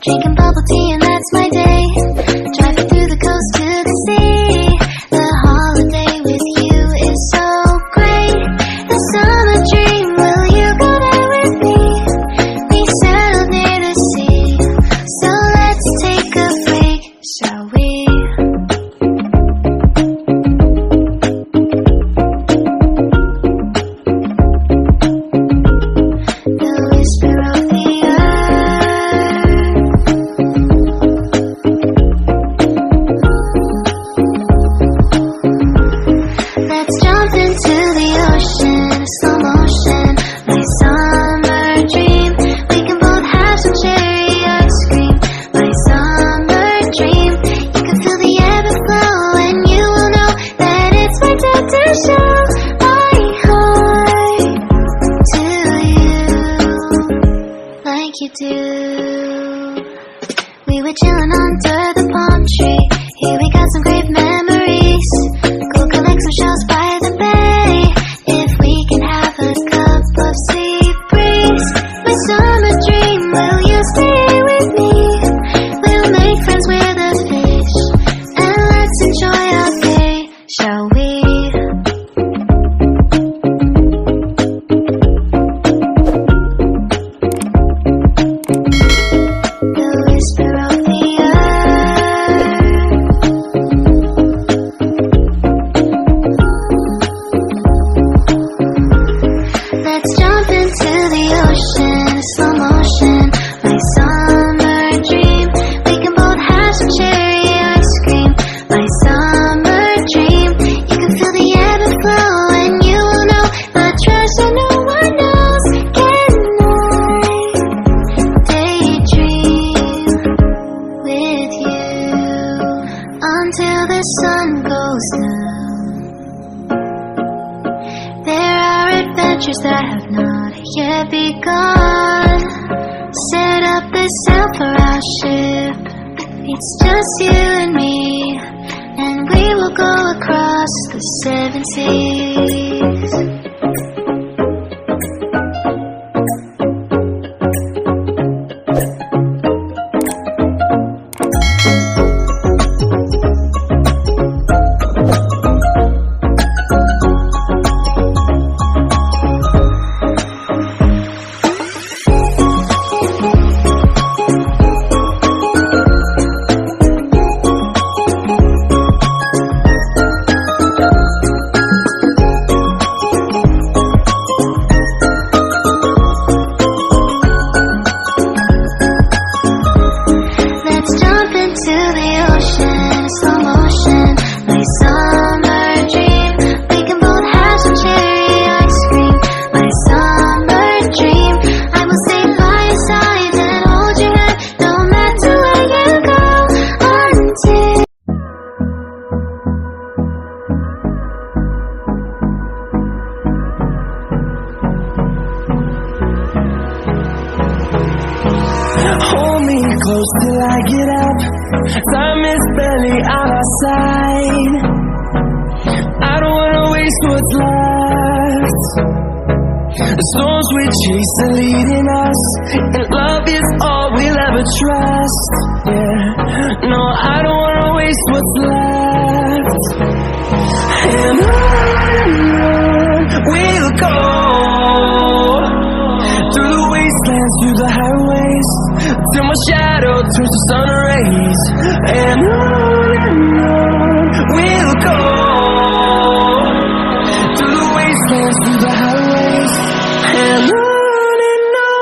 drinking bubble tea and that's my day. Driving through the coast to the sea. The holiday with you is so great. The summer dream, will you go there with me? We settled near the sea, so let's take a break, shall we? You do. We were chilling under the palm tree. Here we got some great memories. Go collect some shells by the bay. If we can have a cup of sea breeze. My summer dream, will you stay with me? We'll make friends with the fish, and let's enjoy our day, shall we? Until the sun goes down, there are adventures that have not yet begun. Set up the sail for our ship. It's just you and me, and we will go across the 7 seas. Hold me close till I get up. Time is barely on our side. I don't wanna waste what's left. The storms we chase are leading us, and love is all we'll ever trust. Yeah, no, I don't wanna waste what's left. And on we'll go, through the wastelands, through the highways, till my shadow turns to sun rays. And on we'll go, through the wastelands, through the highways. And on we'll go.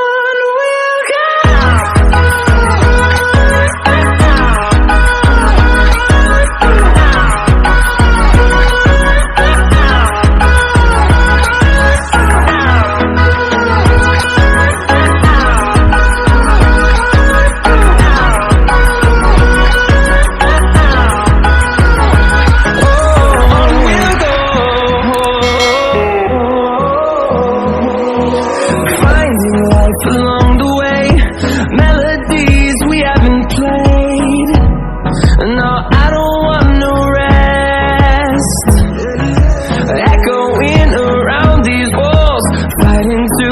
Along the way, melodies we haven't played. No, I don't want no rest. Echoing around these walls, fighting to